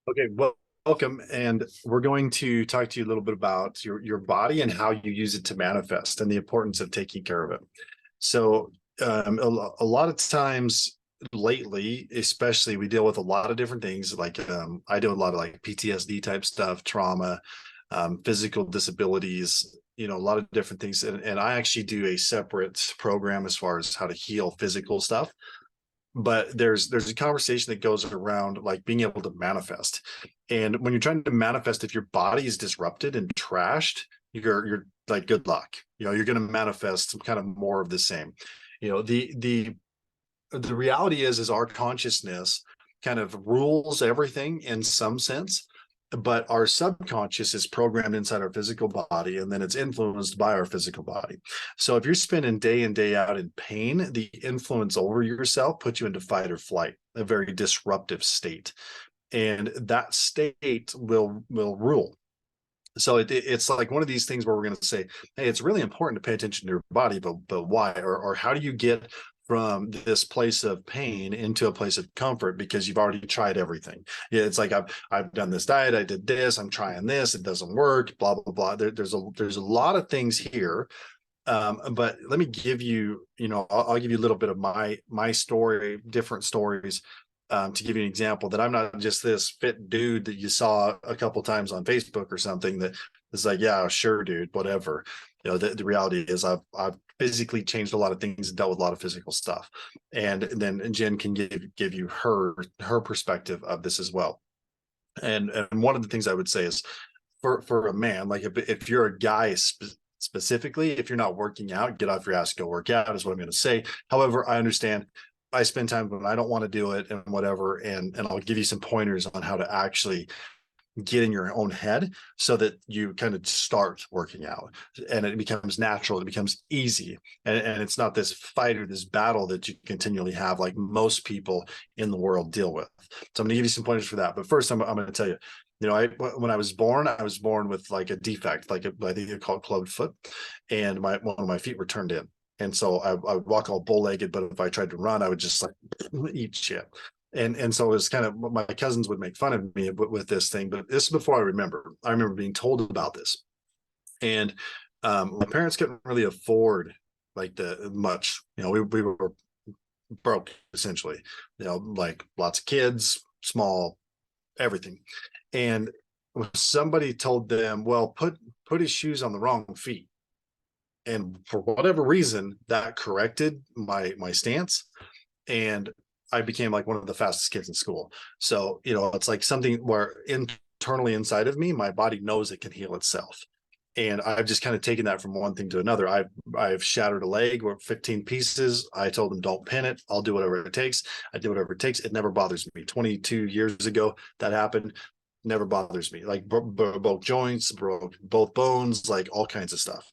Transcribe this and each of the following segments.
Okay, well, welcome. And we're going to talk to you a little bit about your body and how you use it to manifest and the importance of taking care of it. So, a lot of times lately, especially, we deal with a lot of different things. Like, I do a lot of like PTSD type stuff, trauma, physical disabilities, a lot of different things. And I actually do a separate program as far as how to heal physical stuff, but there's a conversation that goes around like being able to manifest. And when you're trying to manifest, if your body is disrupted and trashed, you're like, good luck. You're going to manifest some kind of more of the same. The reality is our consciousness kind of rules everything in some sense, but our subconscious is programmed inside our physical body, and then it's influenced by our physical body. So if you're spending day in, day out in pain, the influence over yourself puts you into fight or flight, a very disruptive state, and that state will rule. So it's like one of these things where we're going to say, hey, it's really important to pay attention to your body, but why? Or how do you get from this place of pain into a place of comfort, because you've already tried everything? Yeah, it's like I've done this diet, I did this, I'm trying this, it doesn't work, blah blah blah. There's a lot of things here. But let me give you, I'll give you a little bit of my story, different stories, to give you an example that I'm not just this fit dude that you saw a couple times on Facebook or something that is like, yeah, sure, dude, whatever. The reality is I've physically changed a lot of things and dealt with a lot of physical stuff. And then Jen can give you her perspective of this as well. And one of the things I would say is, for a man, like if you're a guy specifically, if you're not working out, get off your ass, go work out, is what I'm going to say. However, I understand I spend time when I don't want to do it and whatever, and I'll give you some pointers on how to actually get in your own head so that you kind of start working out and it becomes natural, it becomes easy, and it's not this fight or this battle that you continually have like most people in the world deal with. So I'm going to give you some pointers for that, but first I'm going to tell you, when I was born with like a defect, like I think they call it clubbed foot, and one of my feet were turned in. And so I would walk all bow-legged, but if I tried to run, I would just like eat shit. And so it was kind of, my cousins would make fun of me with this thing, but this is before I remember being told about this. And my parents couldn't really afford like the much, we were broke essentially, like lots of kids, small, everything. And somebody told them, well, put his shoes on the wrong feet. And for whatever reason, that corrected my stance, and I became like one of the fastest kids in school. So it's like something where internally inside of me, my body knows it can heal itself. And I've just kind of taken that from one thing to another. I've shattered a leg or 15 pieces. I told them, don't pin it, I'll do whatever it takes. I did whatever it takes. It never bothers me. 22 years ago that happened. Never bothers me. Like broke joints, broke both bones, like all kinds of stuff.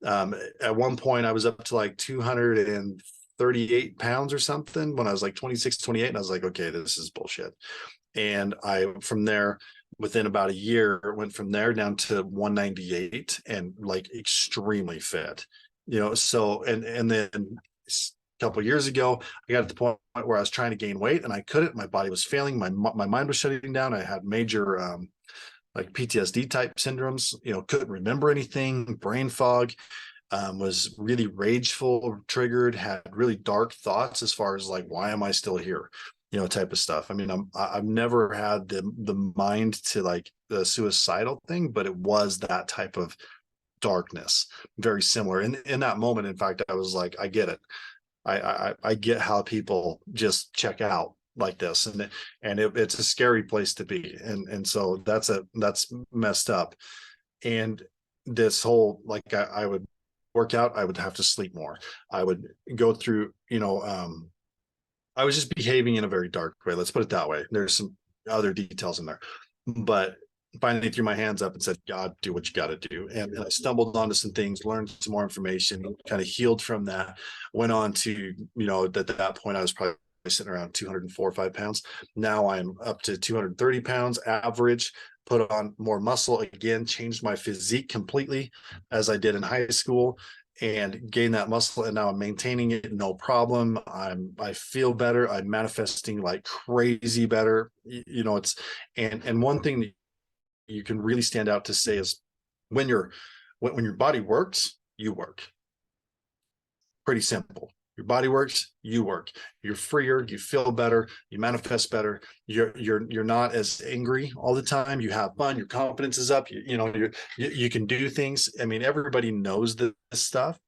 At one point I was up to like 238 pounds or something when I was like 26, 28. And I was like, okay, this is bullshit. And from there, within about a year, went from there down to 198 and like extremely fit, so, and then a couple of years ago, I got to the point where I was trying to gain weight and I couldn't. My body was failing. My mind was shutting down. I had major, like PTSD type syndromes, couldn't remember anything, brain fog, was really rageful, triggered, had really dark thoughts as far as like, why am I still here? Type of stuff. I mean, I've never had the mind to like the suicidal thing, but it was that type of darkness, very similar. In that moment, in fact, I was like, I get it. I get how people just check out like this, and it's a scary place to be, and so that's messed up. And this whole, like, I would work out, I would have to sleep more, I would go through, I was just behaving in a very dark way, let's put it that way. There's some other details in there, but finally threw my hands up and said, God, do what you got to do. And I stumbled onto some things, learned some more information, kind of healed from that. Went on to, at that point, I was probably sitting around 204 or 5 pounds. Now I'm up to 230 pounds average, put on more muscle again, changed my physique completely as I did in high school. and gain that muscle, and now I'm maintaining it, no problem. I feel better. I'm manifesting like crazy better. It's and one thing that you can really stand out to say is when your body works, you work. Pretty simple. Your body works, you work. You're freer, you feel better, you manifest better. You're not as angry all the time. You have fun, your confidence is up. You can do things. I mean, everybody knows this stuff,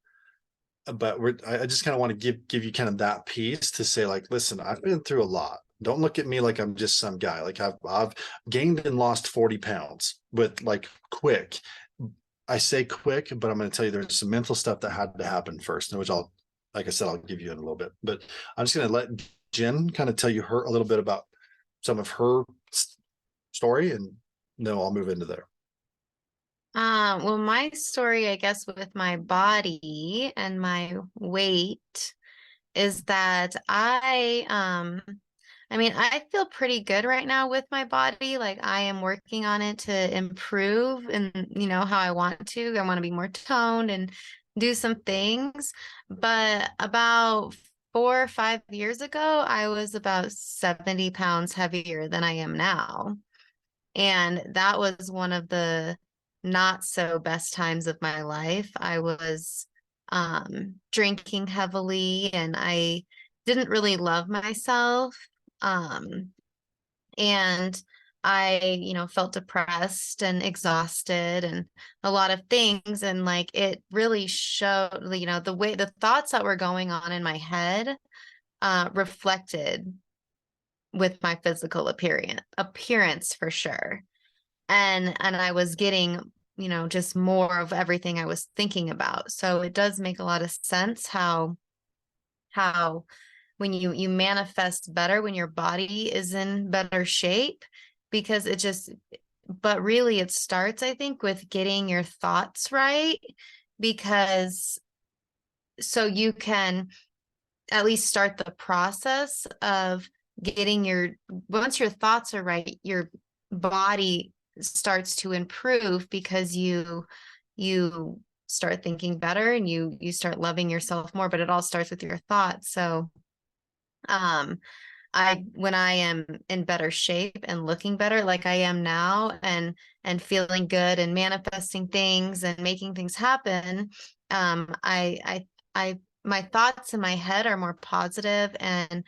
but I just kind of want to give you kind of that piece to say, like, listen, I've been through a lot. Don't look at me like I'm just some guy. Like I've gained and lost 40 pounds with like quick. I say quick, but I'm going to tell you there's some mental stuff that had to happen first, which like I said, I'll give you in a little bit. But I'm just going to let Jen kind of tell you a little bit about some of her story, and then I'll move into there. Well, my story, I guess, with my body and my weight is that I mean, I feel pretty good right now with my body. Like I am working on it to improve and how I want to. I want to be more toned and do some things. But about 4 or 5 years ago, I was about 70 pounds heavier than I am now. And that was one of the not so best times of my life. I was drinking heavily and I didn't really love myself. Um, and I felt depressed and exhausted and a lot of things. And like it really showed, the way the thoughts that were going on in my head reflected with my physical appearance for sure. And I was getting, just more of everything I was thinking about. So it does make a lot of sense how when you manifest better when your body is in better shape, because but really it starts, I think, with getting your thoughts right, because so you can at least start the process of once your thoughts are right, your body starts to improve because you start thinking better and you start loving yourself more, but it all starts with your thoughts. So when I am in better shape and looking better like I am now, and feeling good and manifesting things and making things happen, I my thoughts in my head are more positive and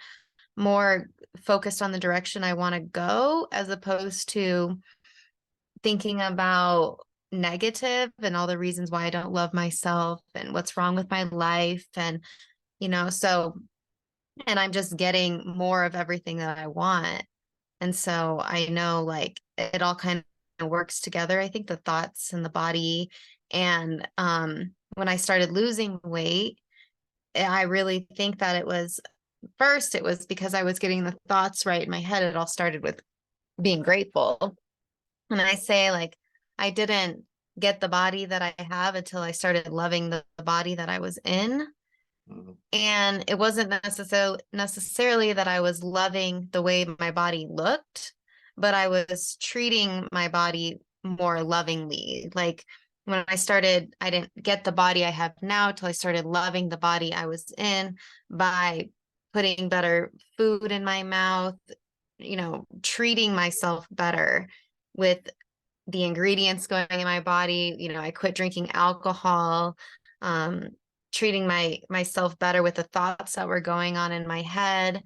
more focused on the direction I want to go, as opposed to thinking about negative and all the reasons why I don't love myself and what's wrong with my life. And, so, and I'm just getting more of everything that I want. And so I know like it all kind of works together. I think the thoughts and the body. And when I started losing weight, I really think that it was because I was getting the thoughts right in my head. It all started with being grateful. And I say, like, I didn't get the body that I have until I started loving the body that I was in. Mhm. And it wasn't necessarily that I was loving the way my body looked, but I was treating my body more lovingly. Like when I didn't get the body I have now till I started loving the body I was in by putting better food in my mouth, treating myself better with the ingredients going in my body. I quit drinking alcohol, um, treating myself better with the thoughts that were going on in my head.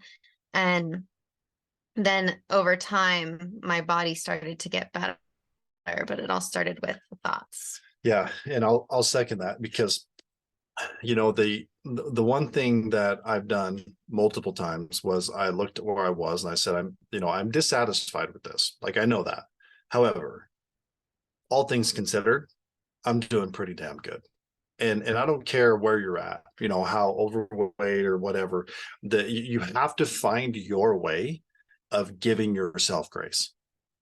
And then over time, my body started to get better, but it all started with the thoughts. Yeah, and I'll second that, because the one thing that I've done multiple times was I looked at where I was and I said, I'm dissatisfied with this. Like, I know that. However, all things considered, I'm doing pretty damn good. And I don't care where you're at, how overweight or whatever, that you have to find your way of giving yourself grace.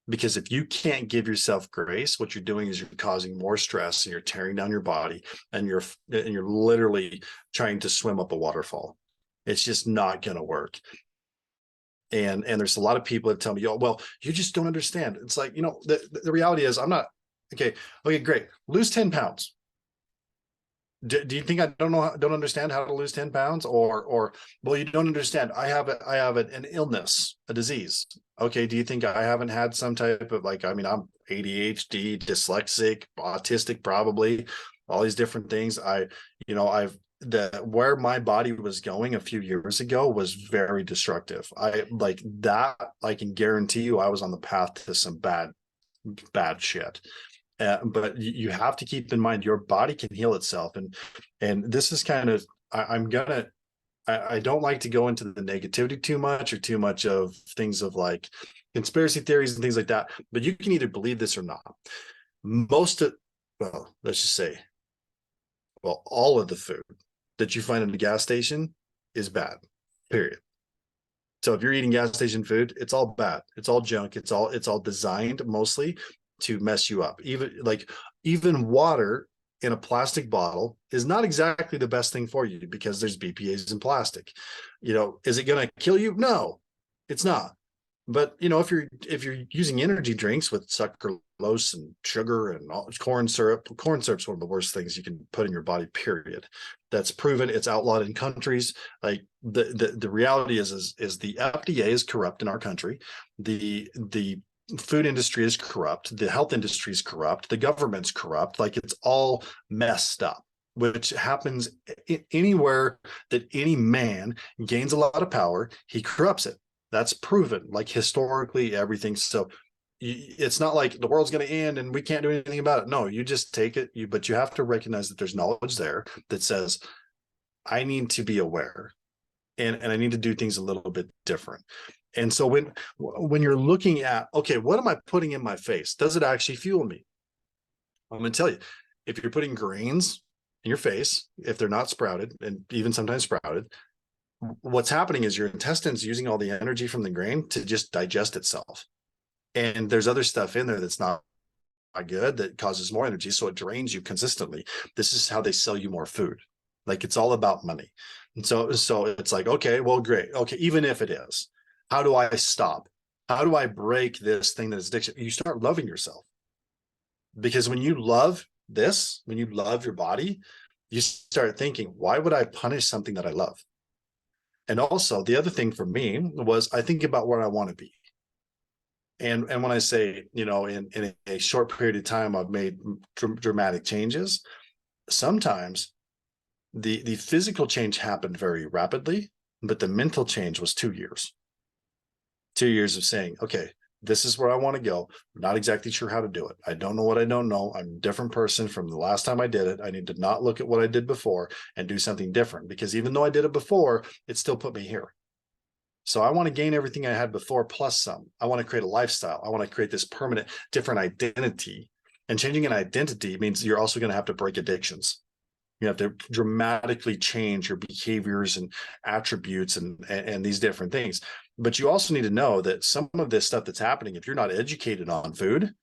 Because if you can't give yourself grace, what you're doing is you're causing more stress and you're tearing down your body, and you're literally trying to swim up a waterfall. It's just not going to work. And there's a lot of people that tell me, oh, well, you just don't understand. It's like, the reality is I'm not okay. Okay, great. Lose 10 pounds. Do you think I don't understand how to lose 10 pounds? Well, you don't understand. I have an illness, a disease. Okay. Do you think I haven't had some type of like, I mean, I'm ADHD, dyslexic, autistic, probably all these different things. I've where my body was going a few years ago was very destructive. I like that. I can guarantee you I was on the path to some bad shit. But you have to keep in mind your body can heal itself, and this is kind of I don't like to go into the negativity too much or too much of things of like conspiracy theories and things like that. But you can either believe this or not. Most of well, let's just say, well, all of the food that you find in the gas station is bad. Period. So if you're eating gas station food, it's all bad. It's all junk. It's all designed mostly to mess you up. Even water in a plastic bottle is not exactly the best thing for you because there's BPA's in plastic. Is it going to kill you? No, it's not. But if you're using energy drinks with sucralose and sugar and corn syrup's one of the worst things you can put in your body, period. That's proven. It's outlawed in countries. Like the reality is the FDA is corrupt in our country. The food industry is corrupt. The health industry is corrupt. The government's corrupt. Like, it's all messed up, which happens anywhere that any man gains a lot of power, he corrupts it. That's proven, like, historically, everything. So it's not like the world's going to end and we can't do anything about it. No, you just take it. But you have to recognize that there's knowledge there that says, I need to be aware, and I need to do things a little bit different. And so when you're looking at, okay, what am I putting in my face? Does it actually fuel me? I'm going to tell you, if you're putting grains in your face, if they're not sprouted, and even sometimes sprouted, what's happening is your intestines using all the energy from the grain to just digest itself. And there's other stuff in there that's not good, that causes more energy. So it drains you consistently. This is how they sell you more food. Like, it's all about money. And so it's like, okay, well, great. Okay. Even if it is, how do I stop? How do I break this thing that is addiction? You start loving yourself. Because when you love this, when you love your body, you start thinking, why would I punish something that I love? And also, the other thing for me was, I think about where I want to be. And when I say, in a short period of time, I've made dramatic changes. Sometimes the physical change happened very rapidly, but the mental change was 2 years. 2 years of saying, okay, this is where I want to go. I'm not exactly sure how to do it. I don't know what I don't know. I'm a different person from the last time I did it. I need to not look at what I did before and do something different, because even though I did it before, it still put me here. So I want to gain everything I had before plus some. I want to create a lifestyle. I want to create this permanent, different identity. And changing an identity means you're also going to have to break addictions. You have to dramatically change your behaviors and attributes and these different things. But you also need to know that some of this stuff that's happening, if you're not educated on food,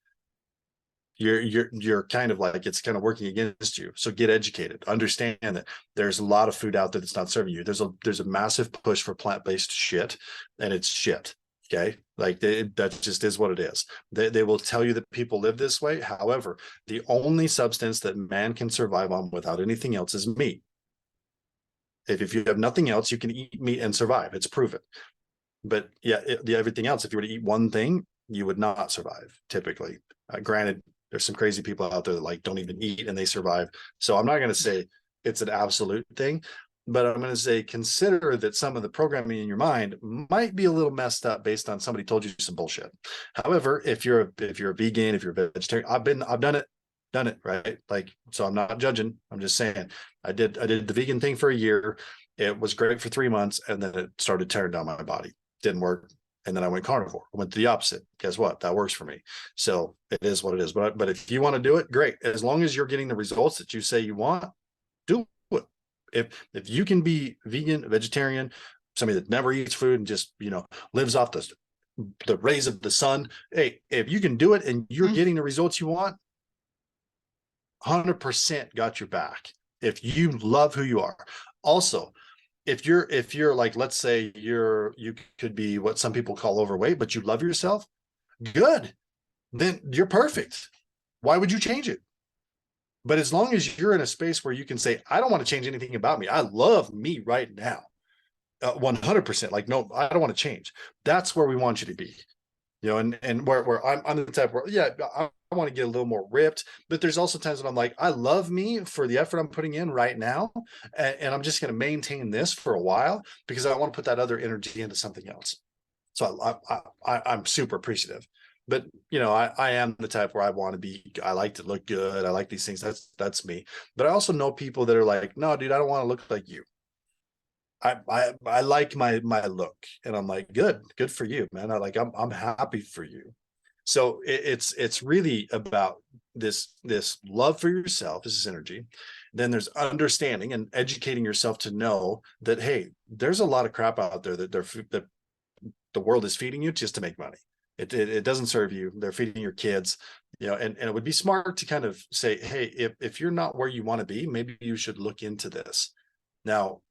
you're kind of like, it's kind of working against you. So get educated. Understand that there's a lot of food out there that's not serving you. There's a massive push for plant-based shit, and it's shit. Okay. Like, that just is what it is. They will tell you that people live this way. However, the only substance that man can survive on without anything else is meat. If you have nothing else, you can eat meat and survive. It's proven. But yeah, everything else, if you were to eat one thing, you would not survive typically. Granted, there's some crazy people out there that like don't even eat and they survive. So I'm not going to say it's an absolute thing, but I'm going to say, consider that some of the programming in your mind might be a little messed up based on somebody told you some bullshit. However, if you're a vegan, if you're a vegetarian, I've done it, right? Like, so I'm not judging. I'm just saying I did the vegan thing for a year. It was great for 3 months, and then it started tearing down my body. Didn't work. And then I went carnivore. I went to the opposite. Guess what? That works for me. So it is what it is. But if you want to do it, great. As long as you're getting the results that you say you want, do it. If you can be vegan, vegetarian, somebody that never eats food and just, lives off the rays of the sun. Hey, if you can do it and you're getting the results you want, 100% got your back. If you love who you are. Also, if you're like, let's say you could be what some people call overweight, but you love yourself, good, then you're perfect. Why would you change it? But as long as you're in a space where you can say, I don't want to change anything about me. I love me right now. 100%. Like, no, I don't want to change. That's where we want you to be. And where I'm the type where, yeah, I want to get a little more ripped, but there's also times when I'm like, I love me for the effort I'm putting in right now. And I'm just going to maintain this for a while because I want to put that other energy into something else. So I'm super appreciative, but I am the type where I want to be, I like to look good. I like these things. That's me. But I also know people that are like, no, dude, I don't want to look like you. I like my look, and I'm like, good for you, man. I'm happy for you. So it's really about this love for yourself. This is energy. Then there's understanding and educating yourself to know that, hey, there's a lot of crap out there that the world is feeding you just to make money. It doesn't serve you. They're feeding your kids, and it would be smart to kind of say, hey, if you're not where you want to be, maybe you should look into this. Now,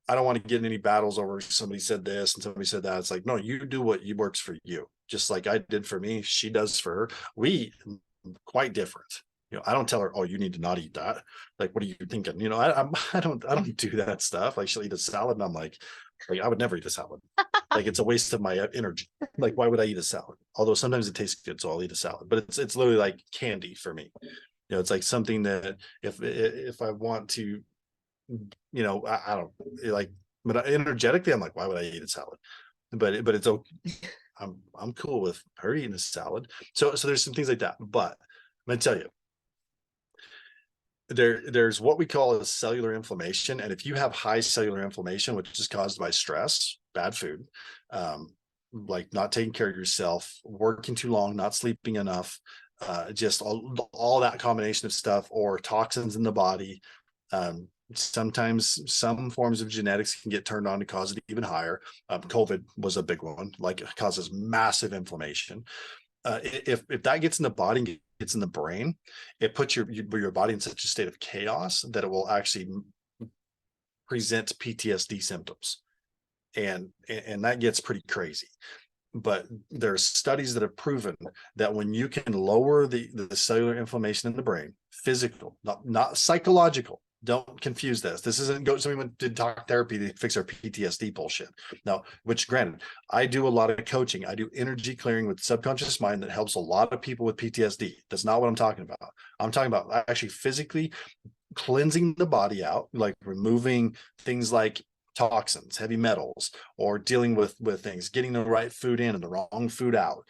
I don't want to get in any battles over somebody said this and somebody said that. It's like, no, you do what works for you. Just like I did for me, she does for her. We quite different. I don't tell her, oh, you need to not eat that. Like, what are you thinking? I don't do that stuff. Like, she'll eat a salad, and I'm like, I would never eat a salad. Like, it's a waste of my energy. Like, why would I eat a salad? Although sometimes it tastes good, so I'll eat a salad. But it's literally like candy for me. It's like something that if I want to, I don't like, but energetically, I'm like, why would I eat a salad? But it's okay. I'm cool with her eating a salad. So there's some things like that. But I'm gonna tell you, there's what we call a cellular inflammation, and if you have high cellular inflammation, which is caused by stress, bad food, like not taking care of yourself, working too long, not sleeping enough, just all that combination of stuff, or toxins in the body. Sometimes some forms of genetics can get turned on to cause it even higher. COVID was a big one, like it causes massive inflammation. If that gets in the body, gets in the brain, it puts your body in such a state of chaos that it will actually present PTSD symptoms, and that gets pretty crazy. But there's studies that have proven that when you can lower the cellular inflammation in the brain, physical, not psychological. Don't confuse this. This isn't somebody did talk therapy to fix our PTSD bullshit. No, which granted, I do a lot of coaching. I do energy clearing with subconscious mind that helps a lot of people with PTSD. That's not what I'm talking about. I'm talking about actually physically cleansing the body out, like removing things like toxins, heavy metals, or dealing with things, getting the right food in and the wrong food out,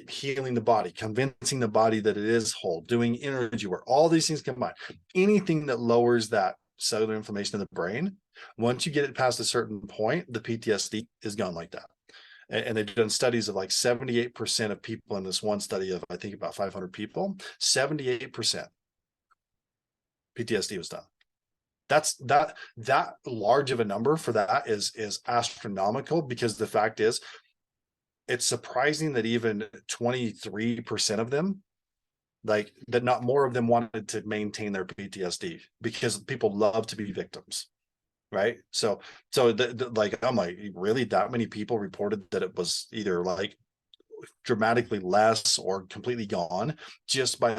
healing the body, convincing the body that it is whole, doing energy work, all these things combined. Anything that lowers that cellular inflammation in the brain, once you get it past a certain point, the PTSD is gone like that. And they've done studies of like 78% of people in this one study of, I think, about 500 people, 78% PTSD was done. That large of a number for that is astronomical, because the fact is, it's surprising that even 23% of them, like that, not more of them wanted to maintain their PTSD, because people love to be victims, right? So like, I'm like, really, that many people reported that it was either like dramatically less or completely gone just by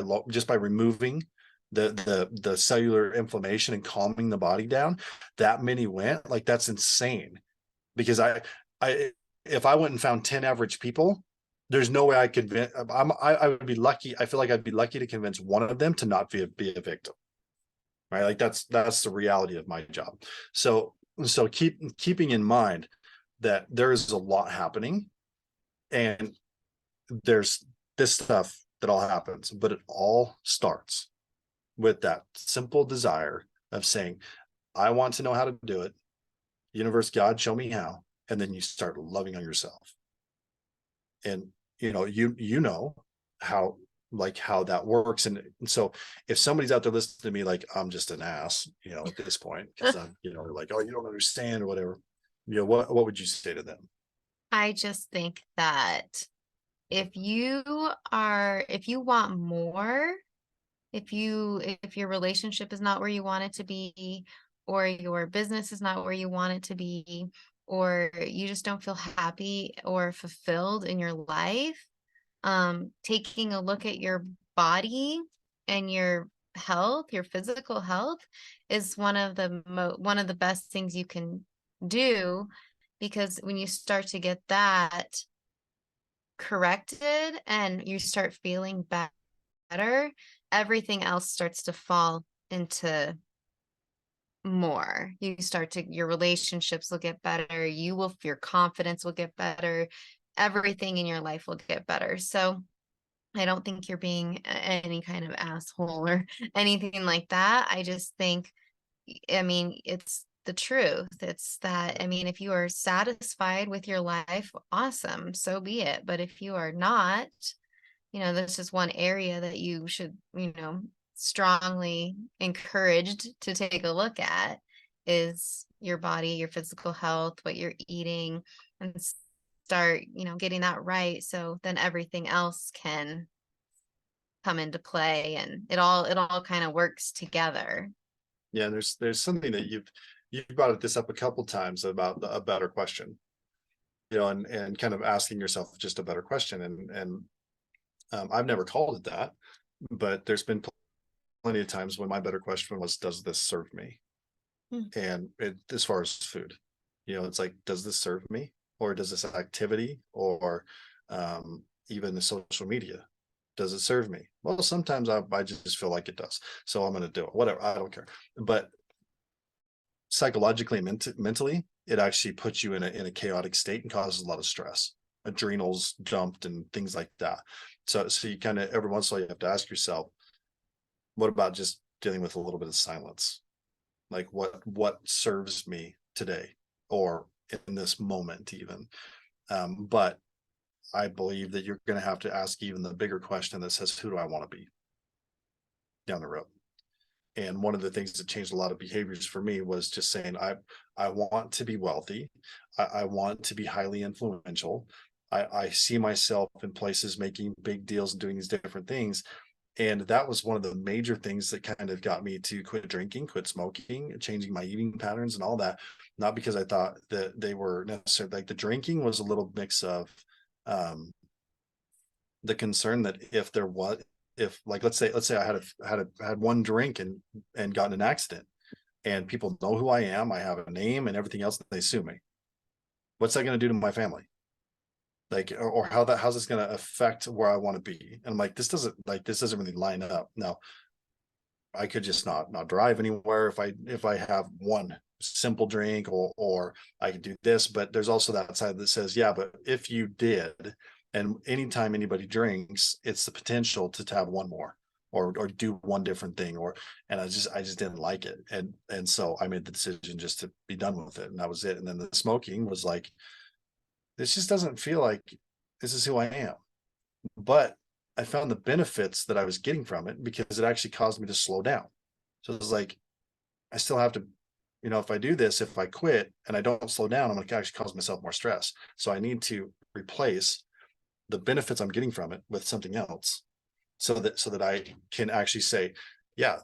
removing the cellular inflammation and calming the body down. That many went, like, that's insane. Because I if I went and found 10 average people, there's no way I could I would be lucky. I feel like I'd be lucky to convince one of them to not be a victim, right? Like, that's the reality of my job. So keeping in mind that there is a lot happening, and there's this stuff that all happens, but it all starts with that simple desire of saying, I want to know how to do it. Universe, God, show me how. And then you start loving on yourself. And you know how, like, how that works. And so if somebody's out there listening to me like I'm just an ass, at this point, because I'm, they're like, oh, you don't understand or whatever, what would you say to them? I just think that if you want more, if your relationship is not where you want it to be, or your business is not where you want it to be, or you just don't feel happy or fulfilled in your life, taking a look at your body and your health, your physical health is one of the best things you can do, because when you start to get that corrected and you start feeling better, everything else starts to fall into more. You start to, your relationships will get better, your confidence will get better, everything in your life will get better. So I don't think you're being any kind of asshole or anything like that. I just think, I mean, it's the truth. It's that, I mean, if you are satisfied with your life, awesome, so be it. But if you are not, that's just one area that you should, strongly encouraged to take a look at, is your body, your physical health, what you're eating, and start, getting that right. So then everything else can come into play, and it all kind of works together. Yeah, there's something that you've brought this up a couple times about a better question, and kind of asking yourself just a better question. And I've never called it that, but there's been plenty of times when my better question was, does this serve me? And as far as food, it's like, does this serve me, or does this activity, or even the social media, does it serve me? Well, sometimes I just feel like it does, so I'm going to do it, whatever, I don't care. But psychologically, mentally, it actually puts you in a chaotic state and causes a lot of stress, adrenals dumped and things like that. So you kind of, every once in a while, you have to ask yourself, what about just dealing with a little bit of silence? Like, what serves me today, or in this moment even? But I believe that you're going to have to ask even the bigger question that says, who do I want to be down the road? And one of the things that changed a lot of behaviors for me was just saying, I want to be wealthy. I want to be highly influential. I see myself in places making big deals and doing these different things. And that was one of the major things that kind of got me to quit drinking, quit smoking, changing my eating patterns and all that. Not because I thought that they were necessarily, like, the drinking was a little mix of the concern that if, like, let's say I had one drink and got in an accident, and people know who I am, I have a name and everything else, they sue me. What's that going to do to my family? Like, or how's this going to affect where I want to be? And I'm like, this doesn't really line up. Now, I could just not drive anywhere if I have one simple drink, or I could do this. But there's also that side that says, yeah, but if you did, and anytime anybody drinks, it's the potential to have one more, or do one different thing, and I just didn't like it. And so I made the decision just to be done with it. And that was it. And then the smoking was like, this just doesn't feel like this is who I am. But I found the benefits that I was getting from it, because it actually caused me to slow down. So it was like, I still have to, if I do this, if I quit and I don't slow down, I'm going to actually cause myself more stress. So I need to replace the benefits I'm getting from it with something else, so that I can actually say, yeah,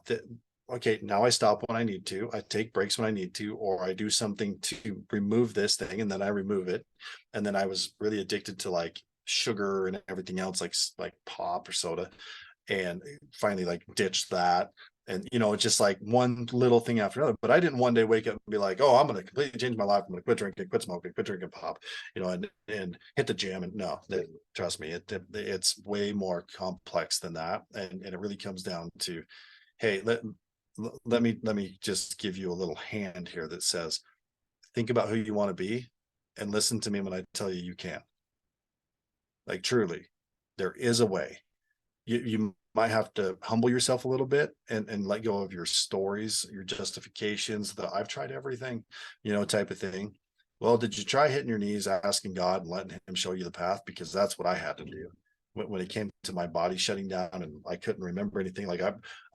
okay, now I stop when I need to, I take breaks when I need to, or I do something to remove this thing, and then I remove it. And then I was really addicted to, like, sugar and everything else, like pop or soda, and finally, like, ditched that. And it's just like one little thing after another. But I didn't one day wake up and be like, oh, I'm going to completely change my life, I'm going to quit drinking, quit smoking, quit drinking pop, and hit the gym. And no, trust me, it's way more complex than that. And it really comes down to, hey, let me just give you a little hand here that says, think about who you want to be, and listen to me when I tell you can. Like, truly, there is a way. You might have to humble yourself a little bit, and let go of your stories, your justifications, that I've tried everything, type of thing. Well, did you try hitting your knees, asking God and letting him show you the path? Because that's what I had to do when it came to my body shutting down and I couldn't remember anything. Like,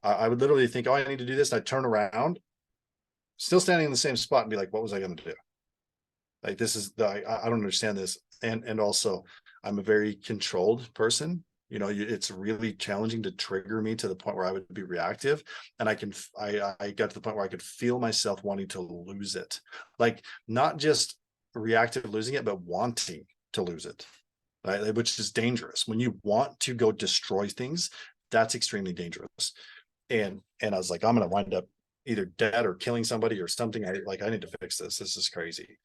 I would literally think, oh, I need to do this. And I'd turn around, still standing in the same spot, and be like, what was I going to do? Like, this is I don't understand this. And also, I'm a very controlled person. It's really challenging to trigger me to the point where I would be reactive. And I got to the point where I could feel myself wanting to lose it. Like, not just reactive losing it, but wanting to lose it. Right? Which is dangerous. When you want to go destroy things, that's extremely dangerous. And I was like, I'm gonna wind up either dead or killing somebody or something. I need to fix this. This is crazy.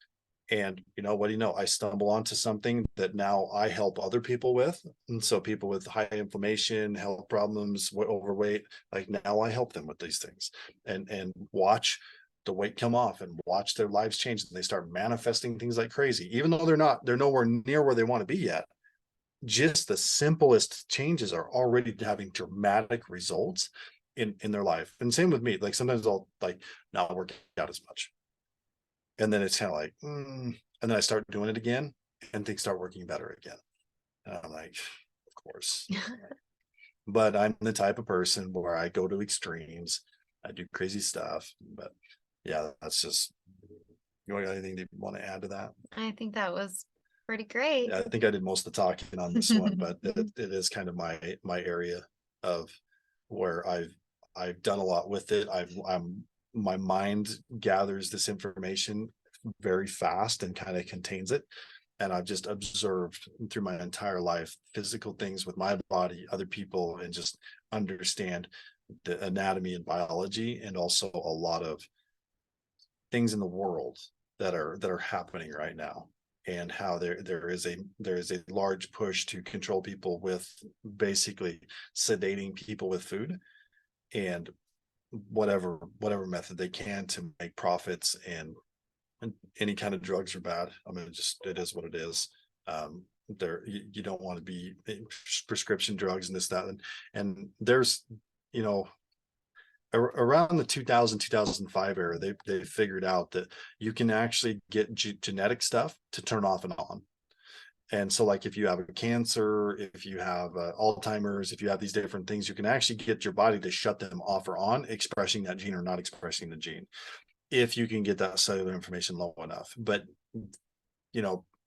And what do you know? I stumble onto something that now I help other people with. And so people with high inflammation, health problems, overweight, like now I help them with these things and watch the weight come off and watch their lives change. And they start manifesting things like crazy, even though they're nowhere near where they want to be yet. Just the simplest changes are already having dramatic results in their life. And same with me. Like sometimes I'll like not work out as much. And then it's kind of like, and then I start doing it again and things start working better again. And I'm like, of course. But I'm the type of person where I go to extremes. I do crazy stuff. But yeah, that's just, you got anything you want to add to that? I think that was pretty great. Yeah, I think I did most of the talking on this one, but it is kind of my area of where I've done a lot with it. My mind gathers this information very fast and kind of contains it. And I've just observed through my entire life physical things with my body, other people, and just understand the anatomy and biology, and also a lot of things in the world that are happening right now, and how there is a large push to control people with basically sedating people with food and whatever method they can to make profits. And any kind of drugs are bad. I mean, it is what it is. There you don't want to be prescription drugs and this, that, and there's, around the 2005 era, they figured out that you can actually get genetic stuff to turn off and on. And so like if you have a cancer, if you have Alzheimer's, if you have these different things, you can actually get your body to shut them off or on, expressing that gene or not expressing the gene, if you can get that cellular information low enough. But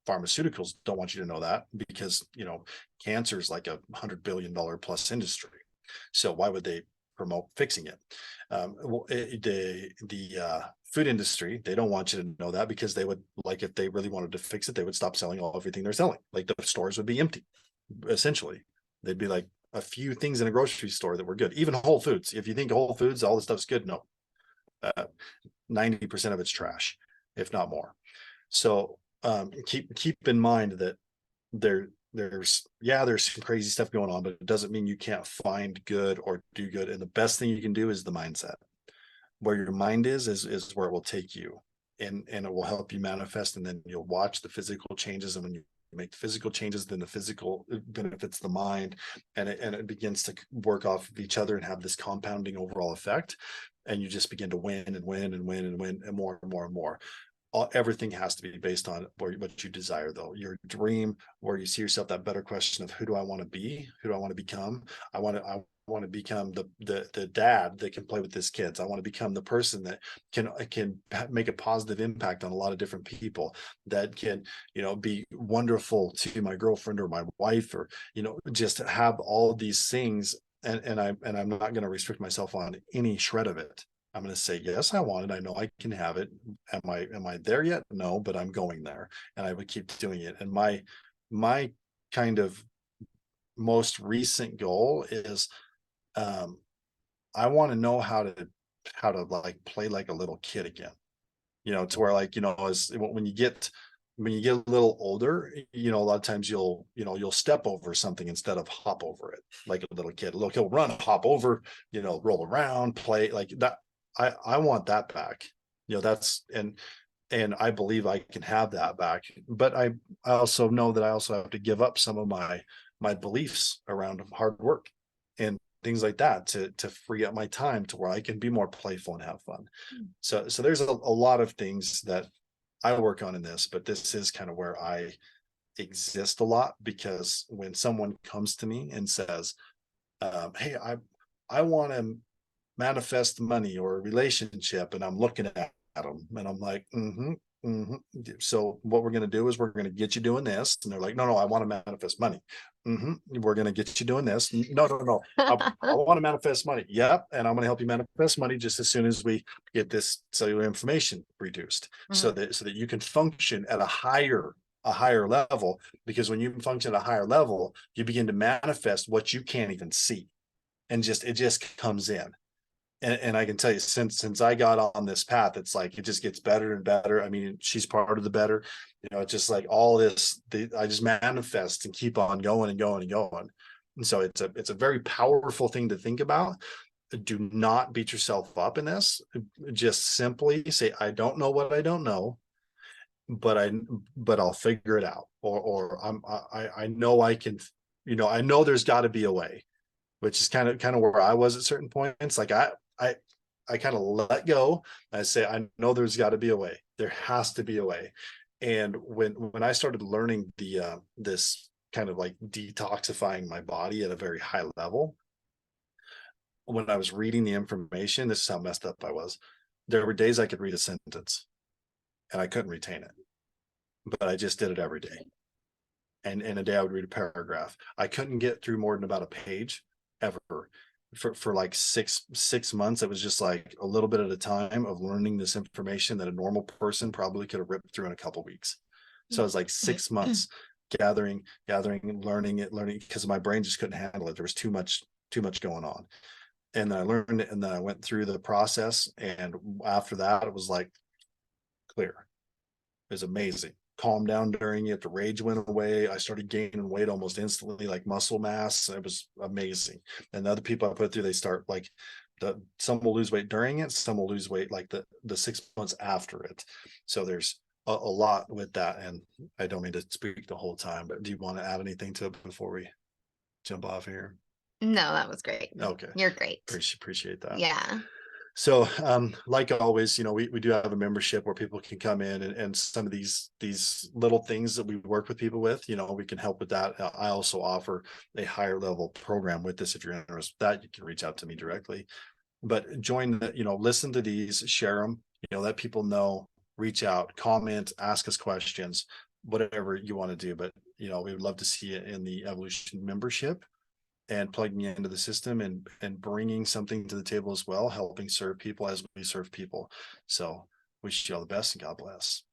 pharmaceuticals don't want you to know that, because cancer is like $100 billion plus industry. So why would they promote fixing it? The food industry, they don't want you to know that, because they would, like, if they really wanted to fix it, they would stop selling everything they're selling. Like the stores would be empty, essentially. They'd be like a few things in a grocery store that were good. Even Whole Foods, if you think Whole Foods, all this stuff's good, no, 90% of it's trash, if not more. So keep in mind that there's some crazy stuff going on, but it doesn't mean you can't find good or do good. And the best thing you can do is the mindset. Where your mind is where it will take you, and it will help you manifest. And then you'll watch the physical changes, and when you make the physical changes, then the physical benefits the mind, and it begins to work off of each other and have this compounding overall effect. And you just begin to win and win and win and win, and more and more and more. Everything has to be based on what you desire, though. Your dream, where you see yourself, that better question of who do I want to be? Who do I want to become? I want to become the dad that can play with his kids. I want to become the person that can make a positive impact on a lot of different people, that can, be wonderful to my girlfriend or my wife, or, just have all of these things. And I'm not going to restrict myself on any shred of it. I'm going to say, yes, I want it. I know I can have it. Am I there yet? No, but I'm going there, and I would keep doing it. And my kind of most recent goal is, I want to know how to like play like a little kid again, to where, like, as when you get a little older, a lot of times you'll step over something instead of hop over it like a little kid. Look, he'll run, hop over, roll around, play like that. I want that back. That's, and I believe I can have that back. But I also know that I also have to give up some of my beliefs around hard work and things like that to free up my time to where I can be more playful and have fun. So there's a lot of things that I work on in this, but this is kind of where I exist a lot, because when someone comes to me and says, hey, I want to manifest money or a relationship, and I'm looking at them and I'm like, so what we're going to do is we're going to get you doing this. And they're like, no, I want to manifest money. We're going to get you doing this. No, I want to manifest money. Yep. And I'm going to help you manifest money just as soon as we get this cellular inflammation reduced, so that you can function at a higher level. Because when you function at a higher level, you begin to manifest what you can't even see, and it just comes in. And I can tell you, since I got on this path, it's like it just gets better and better. I mean, she's part of the better, it's just like all this, I just manifest and keep on going and going and going. And so it's a very powerful thing to think about. Do not beat yourself up in this. Just simply say, I don't know what I don't know, but I'll figure it out. Or I know I can, I know there's got to be a way, which is kind of where I was at certain points. Like I kind of let go. I say, I know there's got to be a way. There has to be a way. And when I started learning this kind of like detoxifying my body at a very high level, when I was reading the information, this is how messed up I was. There were days I could read a sentence and I couldn't retain it, but I just did it every day. And in a day I would read a paragraph. I couldn't get through more than about a page ever. For like six months, it was just like a little bit at a time of learning this information that a normal person probably could have ripped through in a couple weeks. So it was like 6 months gathering, learning because my brain just couldn't handle it. There was too much going on. And then I learned it, and then I went through the process. And after that, it was like clear. It was amazing. Calmed down during it. The rage went away. I started gaining weight almost instantly, like muscle mass. It was amazing. And the other people I put through, they start like some will lose weight during it, some will lose weight like the 6 months after it. So there's a lot with that. And I don't mean to speak the whole time, but do you want to add anything to it before we jump off here? No, that was great. Okay. You're great. Appreciate that. Yeah. So like always, we do have a membership where people can come in, and some of these little things that we work with people with, we can help with that. I also offer a higher level program with this. If you're interested in that, you can reach out to me directly. But join the, listen to these, share them, let people know, reach out, comment, ask us questions, whatever you want to do. But we would love to see you in the Evolution membership and plugging into the system, and bringing something to the table as well, helping serve people as we serve people. So wish you all the best, and God bless.